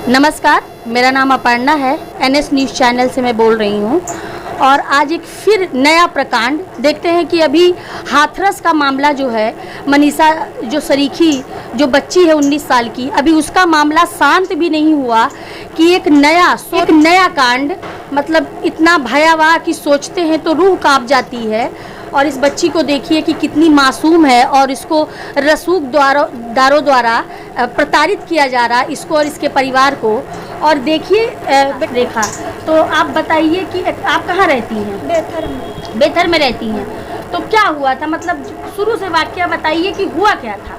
नमस्कार, मेरा नाम अपर्णा है। NS न्यूज़ चैनल से मैं बोल रही हूँ और आज एक फिर नया प्रकांड देखते हैं कि अभी हाथरस का मामला जो है, मनीषा जो सरीखी जो बच्ची है 19 साल की, अभी उसका मामला शांत भी नहीं हुआ कि एक नया कांड, मतलब इतना भयावह कि सोचते हैं तो रूह कांप जाती है। और इस बच्ची को देखिए कि कितनी मासूम है और इसको रसूखदारों द्वारा प्रताड़ित किया जा रहा है, इसको और इसके परिवार को। और देखिए रेखा, तो आप बताइए कि आप कहाँ रहती हैं? बेथर में रहती हैं। तो क्या हुआ था, मतलब शुरू से वाकया बताइए कि हुआ क्या था?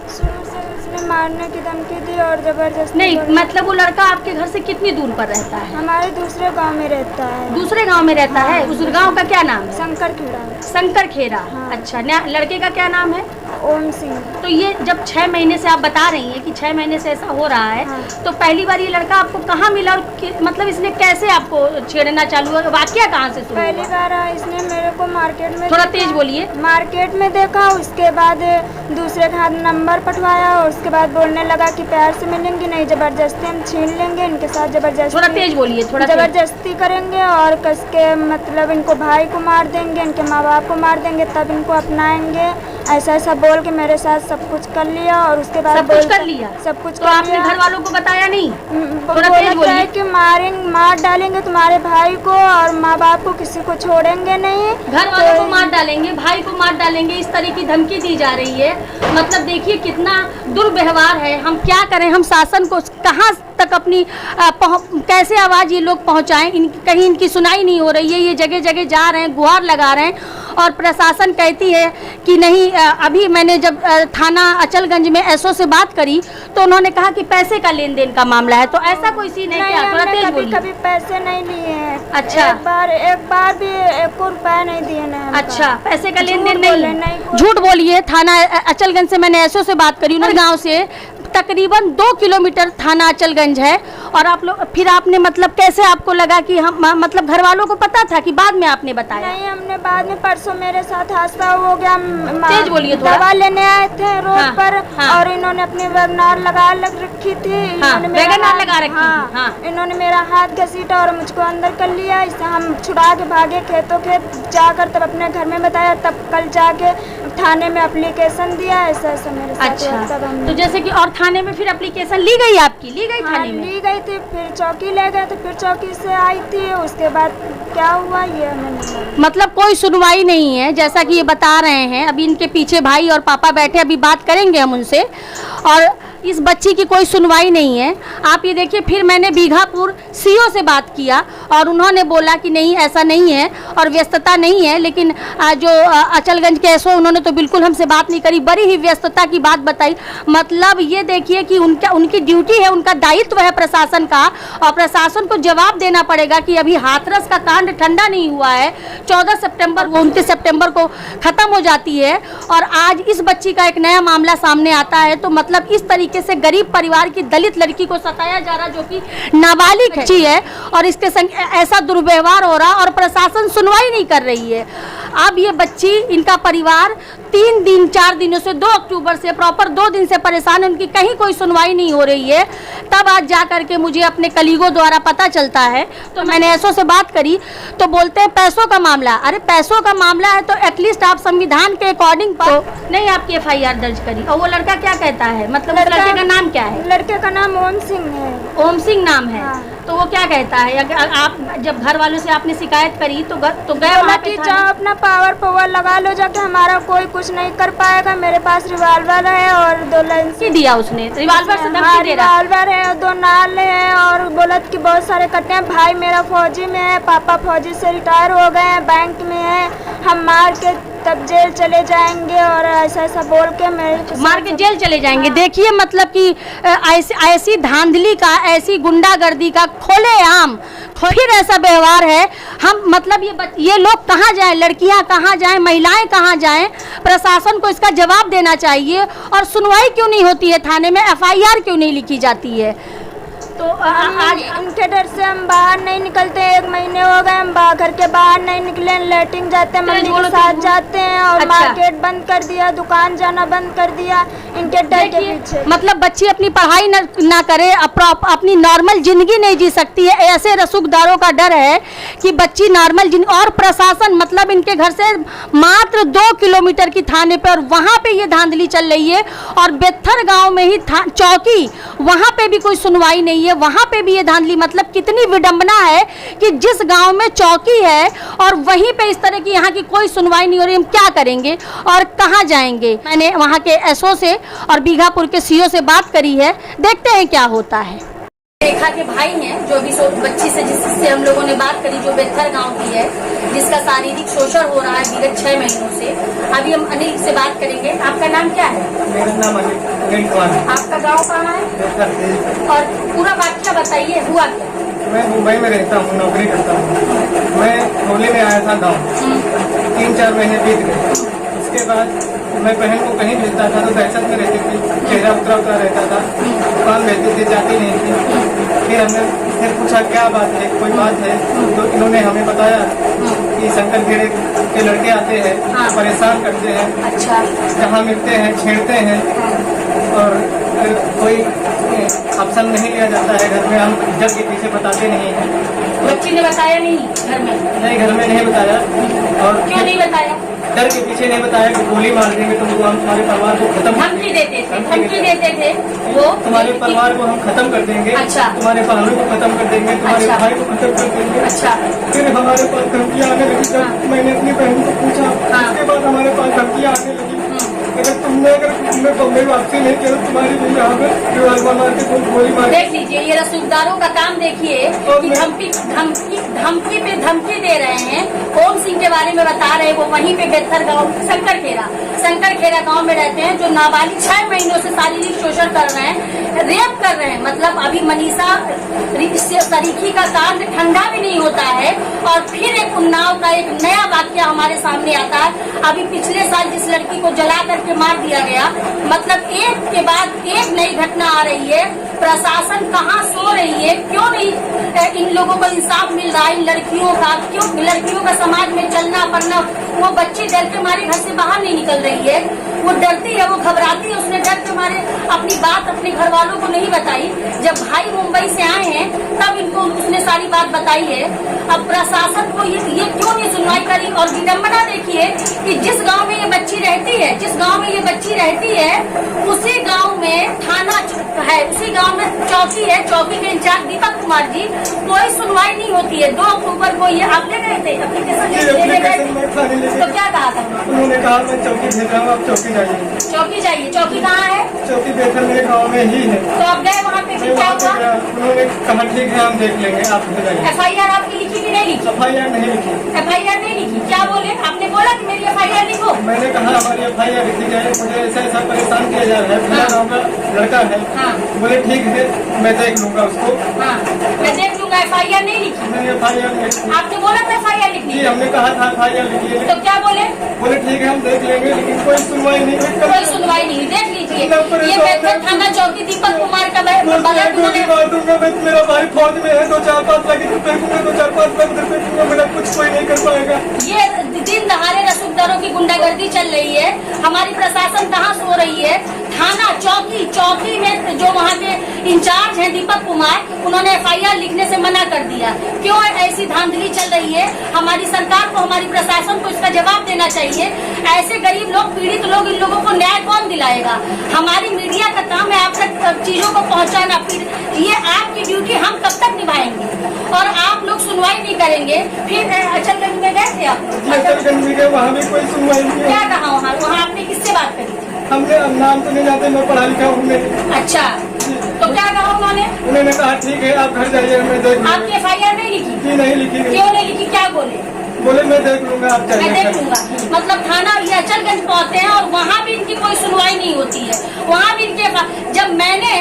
शुरू से उसने मारने की धमकी दी और जबरदस्ती। नहीं, मतलब वो लड़का आपके घर से कितनी दूर पर रहता है? हमारे दूसरे गांव में रहता है। दूसरे गांव में रहता है? उस गांव का क्या नाम है? शंकर खेड़ा। शंकर खेड़ा। हाँ। अच्छा, लड़के का क्या नाम है? ओम सिंह। तो ये जब 6 महीने से आप बता रही हैं कि 6 महीने से ऐसा हो रहा है, हाँ। तो पहली बार ये लड़का आपको कहाँ मिला और मतलब इसने कैसे आपको छेड़ना चालू हुआ? वाकया कहाँ से शुरू पहली हुआ? बार इसने मेरे को मार्केट में थोड़ा तेज बोलिए। मार्केट में देखा, उसके बाद दूसरे के हाथ नंबर पठवाया और उसके बाद बोलने लगा कि प्यार से मिलेंगे नहीं, जबरदस्ती हम छीन लेंगे, इनके साथ जबरदस्ती। थोड़ा तेज बोलिए, थोड़ा जबरदस्ती करेंगे और कस के मतलब इनको भाई को मार देंगे, इनके माँ बाप को मार देंगे, तब इनको अपनाएंगे। ऐसा बोल के मेरे साथ सब कुछ कर लिया और उसके बाद सब कुछ कर लिया। सब कुछ तो आपने घर वालों को बताया नहीं? थोड़ा तेज बोला है कि मार डालेंगे तुम्हारे भाई को और माँ बाप को, किसी को छोड़ेंगे नहीं। घर वालों को मार डालेंगे, भाई को मार डालेंगे, इस तरह की धमकी दी जा रही है। मतलब देखिए कितना दुर्व्यवहार है। हम क्या करें, हम शासन को कहाँ तक अपनी कैसे आवाज़ ये लोग पहुँचाएं? कहीं इनकी सुनाई नहीं हो रही है। ये जगह जगह जा रहे हैं, गुहार लगा रहे हैं और प्रशासन कहती है कि नहीं। अभी मैंने जब थाना अचलगंज में एसओ से बात करी तो उन्होंने कहा कि पैसे का लेन देन का मामला है। तो ऐसा कोई सीन है क्या? थोड़ा तेज बोलिए। कभी पैसे नहीं लिए हैं। अच्छा, एक बार भी 1 रुपया नहीं दिए ना। अच्छा, पैसे का लेन देन नहीं। झूठ बोलिए। थाना अचलगंज से मैंने एसओ से बात करी, उन्होंने गाँव से तकरीबन 2 किलोमीटर थाना अचलगंज है। और आप लोग फिर आपने मतलब कैसे आपको लगा कि हम मतलब घर वालों को पता था कि बाद में आपने बताया? नहीं, हमने बाद में, परसों मेरे साथ हादसा हो गया। तेज बोलिए थोड़ा। दवा लेने आए थे रोड हाँ, पर। हाँ। और इन्होंने अपनी वैगनार रखी थी। वैगनार लगा रखी थी। हाँ। इन्होंने मेरा हाथ घसीटा और मुझको अंदर कर लिया। इससे हम छुड़ा के भागे खेतों खेत जाकर, तब अपने घर में बताया, तब कल जाके थाने में एप्लीकेशन दिया। ऐसा मेरे साथ। अच्छा, तो जैसे कि और थाने में फिर एप्लीकेशन ली गई आपकी? ली गई थाने में? ली गई थी, फिर चौकी ले गए थे, फिर चौकी से आई थी। उसके बाद क्या हुआ ये हमें मतलब कोई सुनवाई नहीं है, जैसा कि ये बता रहे हैं। अभी इनके पीछे भाई और पापा बैठे, अभी बात करेंगे हम उनसे। और इस बच्ची की कोई सुनवाई नहीं है। आप ये देखिए, फिर मैंने बीघापुर सीओ से बात किया और उन्होंने बोला कि नहीं, ऐसा नहीं है और व्यस्तता नहीं है। लेकिन जो अचलगंज के एसओ, उन्होंने तो बिल्कुल हमसे बात नहीं करी, बड़ी ही व्यस्तता की बात बताई। मतलब ये देखिए कि उनकी ड्यूटी है, उनका दायित्व है प्रशासन का, और प्रशासन को जवाब देना पड़ेगा कि अभी हाथरस का कांड ठंडा नहीं हुआ है। 14 सितंबर को, 29 सितंबर को ख़त्म हो जाती है और आज इस बच्ची का एक नया मामला सामने आता है। तो मतलब इस तरीके से गरीब परिवार की दलित लड़की को सताया जा रहा, जो कि नाबालिग बच्ची है, और इसके संग ऐसा दुर्व्यवहार हो रहा और प्रशासन सुनवाई नहीं कर रही है। अब ये बच्ची, इनका परिवार 4 दिनों से 2 अक्टूबर से प्रॉपर 2 दिन से परेशान है। उनकी कहीं कोई सुनवाई नहीं हो रही है। तब आज जा करके मुझे अपने कलीगों द्वारा पता चलता है। तो मैंने एसओ से बात करी तो बोलते हैं पैसों का मामला। अरे पैसों का मामला है तो एटलीस्ट आप संविधान के अकॉर्डिंग तो नहीं आपकी FIR दर्ज करी। और वो लड़का क्या कहता है, मतलब लड़के का नाम क्या है? लड़के का नाम ओम सिंह है। ओम सिंह नाम है। हाँ। तो वो क्या कहता है? अगर आप जब घर वालों से आपने शिकायत करी तो गए वहाँ पे जाओ, अपना पावर लगा लो जाके, हमारा कोई कुछ नहीं कर पाएगा। मेरे पास रिवाल्वर है और 2 लेंस दिया उसने। रिवाल्वर से धमकी दे रहा? रिवाल्वर है और 2 नाल है और बोला कि बहुत सारे कट्टे हैं। भाई मेरा फौजी में है, पापा फौजी से रिटायर हो गए हैं, बैंक में है, हम मार के तब जेल चले जाएंगे। और ऐसा बोल के मेरे मार के जेल चले जाएंगे। देखिए मतलब कि ऐसी धांधली का, ऐसी गुंडागर्दी का खुलेआम फिर ऐसा व्यवहार है। हम मतलब ये लोग कहाँ जाएं, लड़कियां कहाँ जाएं, महिलाएं कहाँ जाएं? प्रशासन को इसका जवाब देना चाहिए। और सुनवाई क्यों नहीं होती है थाने में? FIR क्यों नहीं लिखी जाती है? तो आज इनके डर से हम बाहर नहीं निकलते हैं। 1 महीने हो गए हम घर के बाहर नहीं निकले, लैट्रिन जाते हैं, मम्मी के साथ जाते हैं और अच्छा। मार्केट बंद कर दिया, दुकान जाना बंद कर दिया इनके डर के पीछे। मतलब बच्ची अपनी पढ़ाई ना करे, अपनी नॉर्मल जिंदगी नहीं जी सकती है। ऐसे रसूखदारों का डर है कि बच्ची नॉर्मल जिंदगी, और प्रशासन मतलब इनके घर से मात्र 2 किलोमीटर की थाने पे, और वहाँ पे ये धांधली चल रही है। और बेथर गांव में ही चौकी, वहाँ पे भी कोई सुनवाई नहीं है, वहाँ पे भी ये धांधली। मतलब कितनी विडंबना है कि जिस गांव में चौकी है और वहीं पे इस तरह की यहाँ की कोई सुनवाई नहीं हो रही। हम क्या करेंगे और कहाँ जाएंगे? मैंने वहाँ के एसओ से और बीघापुर के सीओ से बात करी है, देखते हैं क्या होता है। रेखा के भाई हैं जो भी बच्ची से जिससे हम लोगों ने बात करी, जो बेथर गांव की है, जिसका शारीरिक शोषण हो रहा है विगत 6 महीनों से। अभी हम अनिल से बात करेंगे। आपका नाम क्या है? मेरा नाम अनिल कुमार है। आपका गांव कहाँ है? और पूरा वाक्य बताइए, हुआ क्या? मैं मुंबई में रहता हूँ, नौकरी करता हूँ। मैं होली में आया था गाँव, 3-4 महीने बीत गए। उसके बाद मैं बहन को कहीं भेजता था तो दहशत में रहती थी, चेहरा उतरा रहता था, दुकान रहती थी, जाती नहीं थी। फिर हमने फिर पूछा क्या बात है, कोई बात है? तो इन्होंने हमें बताया कि शंकर खेड़े के लड़के आते हैं, परेशान करते हैं, अच्छा, जहाँ मिलते हैं छेड़ते हैं, और कोई ऑप्शन नहीं लिया जाता है घर में। हम जब के पीछे बताते नहीं हैं। बच्ची ने बताया नहीं घर में? नहीं, घर में नहीं बताया। और क्यों नहीं बताया? डर के पीछे नहीं बताया कि गोली मार देंगे तुमको, हम तुम्हारे परिवार को खत्म, धमकी देते थे, धमकी देते थे वो, तुम्हारे परिवार को हम खत्म कर देंगे। अच्छा। तुम्हारे बहनों को खत्म कर देंगे, तुम्हारे अच्छा। भाई को खत्म कर देंगे। अच्छा। फिर हमारे पास धमकियाँ आने लगी। जब मैंने अपनी बहन को पूछा, उसके बाद हमारे पास धमकियाँ आने लगी। अगर तुमने बम्बई वापसी नहीं किया तो तुम्हारी भी यहाँ पे रिवाल्वर मार के गोली मार। देख लीजिए, ये रसूखदारों का काम देखिए कि धमकी पे धमकी दे रहे हैं। ओम सिंह के बारे में बता रहे हैं, वो वहीं पे बेथर गाँव शंकर खेड़ा गाँव में रहते हैं, जो नाबालिग 6 महीनों से शारीरिक शोषण कर रहे हैं, रेप कर रहे हैं। मतलब अभी मनीषा सरीखी का कांड ठंडा भी नहीं होता है, और फिर एक उन्नाव का एक नया वाक्य हमारे सामने आता है। अभी पिछले साल जिस लड़की को जला करके मार दिया गया, मतलब एक के बाद एक नई घटना आ रही है। प्रशासन कहाँ सो रही है? क्यों नहीं इन लोगों को इंसाफ मिल रहा है? इन लड़कियों का क्यों, लड़कियों का समाज में चलना पड़ना? वो बच्ची डर के मारे घर से बाहर नहीं निकल रही है, वो डरती है, वो घबराती है। उसने डर के मारे अपनी बात अपने घर वालों को नहीं बताई। जब भाई मुंबई से आए हैं तब इनको उसने सारी बात बताई है। अब प्रशासन को ये क्यों नहीं सुनवाई करी? और विडम्बना देखिए कि जिस गांव में ये बच्ची रहती है, उसी गांव में थाना है, उसी गांव में चौकी है, चौकी के इंचार्ज दीपक कुमार जी, कोई सुनवाई नहीं होती है। 2 अक्टूबर को ये आप ले गए थे एप्लीकेशन लेने गए थे, तो क्या कहा था? उन्होंने कहा मैं चौकी भेज रहा हूँ, आप चौकी जाइए। चौकी जाइए। चौकी कहाँ है? चौकी बेथर मेरे गाँव में ही है। तो आप गए वहाँ पे, फिर क्या हुआ? उन्होंने कहा ठीक है हम देख लेंगे, आप जाइए। FIR आपकी लिखी कि नहीं लिखी? FIR नहीं लिखी। FIR नहीं लिखी, क्या बोले? आपने बोला कि मेरी FIR लिखो। मैंने कहा हमारी FIR लिखी जाए, मुझे ऐसा परेशान किया जा रहा है, मेरा गाँव का लड़का है। बोले ठीक है मैं देख लूंगा उसको। मैं देख लूंगा। FIR नहीं लिखी? नहीं, FIR नहीं। आपने बोला था FIR लिखनी? जी हमने कहा था FIR लिखिए। तो क्या बोले? बोले ठीक है हम देख लेंगे, लेकिन कोई सुनवाई नहीं हुई। कोई सुनवाई नहीं। देख लीजिए, ये बेथर थाना चौकी दीपक कुमार का बगल मेरा भाई फौज में है, 2-4-5 लाख रुपए दूंगा, 2-4-5 लाख रुपए दूंगा, मेरा कुछ कोई नहीं कर पाएगा। ये दिन दहाड़े रसूखदारों की गुंडागर्दी चल रही है। हमारी प्रशासन कहाँ सो रही है? थाना चौकी में जो वहाँ के इंचार्ज हैं दीपक कुमार, उन्होंने FIR लिखने से मना कर दिया। क्यों ऐसी धांधली चल रही है? हमारी सरकार को, हमारी प्रशासन को इसका जवाब देना चाहिए। ऐसे गरीब लोग, पीड़ित लोग, इन लोगों को न्याय कौन दिलाएगा? हमारी मीडिया का काम है आप तक चीजों को पहुँचाना। ये आपकी ड्यूटी हम कब तक निभाएंगे? और आप लोग सुनवाई नहीं करेंगे। फिर अचलगंज में गए थे आप? अचलगंज में गए, वहाँ भी कोई सुनवाई नहीं। क्या कहा वहाँ आपने किससे बात करी? हमने नाम तो नहीं जानते, मैं पढ़ा लिखा हूँ। अच्छा, तो क्या कहा उन्होंने कहा ठीक है आप घर जाइए, मैं देख लूंगा। आपकी FIR नहीं लिखी? जी नहीं लिखी। क्यों नहीं लिखी? क्या बोले? बोले मैं देख लूंगा, आप मैं देख लूंगा। मतलब थाना ये अचलगंज पहुंचते हैं और वहाँ भी इनकी कोई सुनवाई नहीं होती है। वहाँ भी इनके, जब मैंने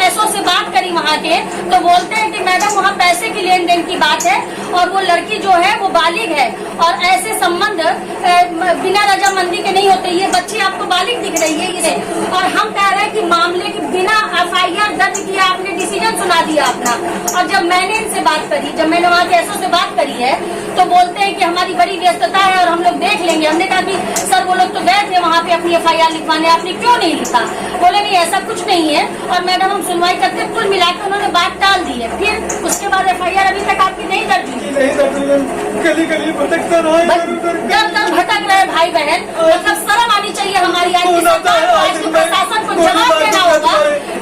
एसओ से बात करी वहाँ के, तो बोलते हैं कि मैडम वहाँ पैसे की लेन देन की बात है, और वो लड़की जो है वो बालिग है, और ऐसे संबंध बिना रजामंदी के नहीं होते। ये बच्ची आपको बालिग दिख रही है ये, और हम कह रहे हैं कि मामले की बिना FIR दर्ज किया आपने डिसीजन सुना दिया अपना। और जब मैंने इनसे बात करी, जब मैंने वहाँ के एसओ से बात करी है, तो बोलते हैं कि हमारी बड़ी व्यस्तता है और हम लोग देख लेंगे। हमने कहा कि सर वो लोग तो गए थे वहाँ पे अपनी FIR लिखवाने, आपने क्यों नहीं लिखा? बोले नहीं ऐसा कुछ नहीं है, और मैडम हम सुनवाई करते। कुल मिलाकर उन्होंने बात टाल दी है। फिर उसके बाद FIR अभी तक आपकी नहीं दर्ज हुई। गली गली भटकता रहा, दर दर भटक रहे भाई बहन। मतलब शर्म आनी चाहिए हमारी आज की सरकार को, आज के प्रशासन को जवाब देना होगा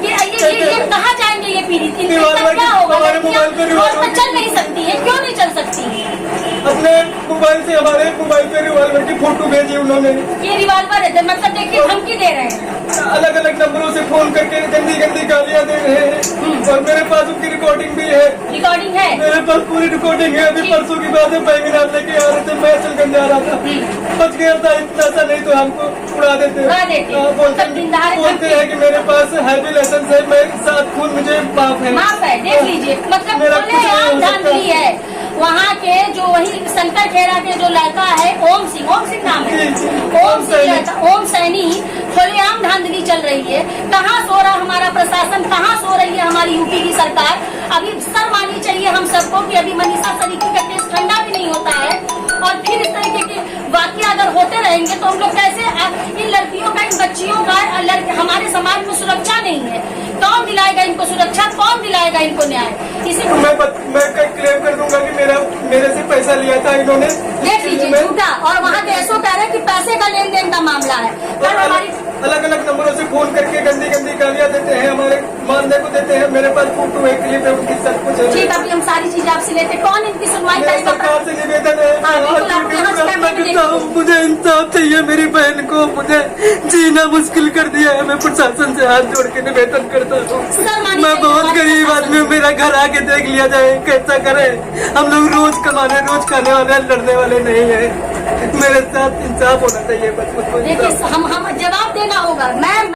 कि ये कहाँ जाएंगे ये पीड़ित, इनका क्या होगा? रोड पर चल नहीं सकती है, क्यों नहीं चल सकती? अपने मोबाइल से हमारे मोबाइल पे रिवॉल्वर की फोटो भेजी उन्होंने। ये रिवॉल्वर है, मतलब देखिए धमकी दे रहे हैं। अलग अलग नंबरों से फोन करके गंदी गंदी गालियाँ दे रहे हैं, और मेरे पास उनकी रिकॉर्डिंग भी है। रिकॉर्डिंग है मेरे पास पूरी रिकॉर्डिंग है। अभी परसों की बात है, बैंगन आप लेके आ रहे थे, मैं चलकर जा रहा था, बच गया था। इतना सा नहीं तो हमको उड़ा देते। बोलते हैं कि मेरे पास हैवी लाइसेंस है, मैं 7 खून मुझे माफ है। देख लीजिए, मतलब मेरा कुछ नहीं हो सकता। धांधली है। वहाँ के जो वही शंकर खेड़ा के जो लड़का है ओम सिंह नाम है, ओम सैनी, खुलेआम धांधली चल रही है। कहाँ सो रहा हमारा प्रशासन, कहाँ सो रही है हमारी यूपी की सरकार? अभी सर माननी चाहिए हम सबको कि अभी मनीषा सरीखी का केस ठंडा भी नहीं होता है, और फिर इस तरीके के वाकया अगर होते रहेंगे तो हम लोग कैसे इन लड़कियों का, इन बच्चियों का, हमारे समाज में सुरक्षा नहीं है। कौन दिलाएगा इनको सुरक्षा, कौन दिलाएगा इनको न्याय? इसी मैं क्लेम कर दूंगा कि मेरे से पैसा लिया था इन्होंने। देख लीजिए झूठा, और वहाँ के एसओ कह रहे हैं कि पैसे का लेन देन का मामला है। कल हमारी अलग अलग नंबरों से फोन करके गंदी गंदी गालियाँ देते हैं, हमारे मारने को देते हैं। मेरे पास फोटो है, क्लिप है, उनकी सब कुछ है। ठीक, अभी हम सारी चीजें आपसे लेते। कौन इनकी सुनवाई करेगा? सरकार से निवेदन है, मुझे इंसाफ चाहिए मेरी बहन को। मुझे जीना मुश्किल कर दिया है। मैं प्रशासन से हाथ जोड़ के निवेदन करता हूँ। मैं बहुत गरीब आदमी हूँ, मेरा घर आके देख लिया जाए, कैसा करे? हम लोग रोज कमाने रोज खाने वाले, लड़ने वाले नहीं है। मेरे साथ इंसाफ होना चाहिए बस। देखिए हम जवाब देना होगा। मैं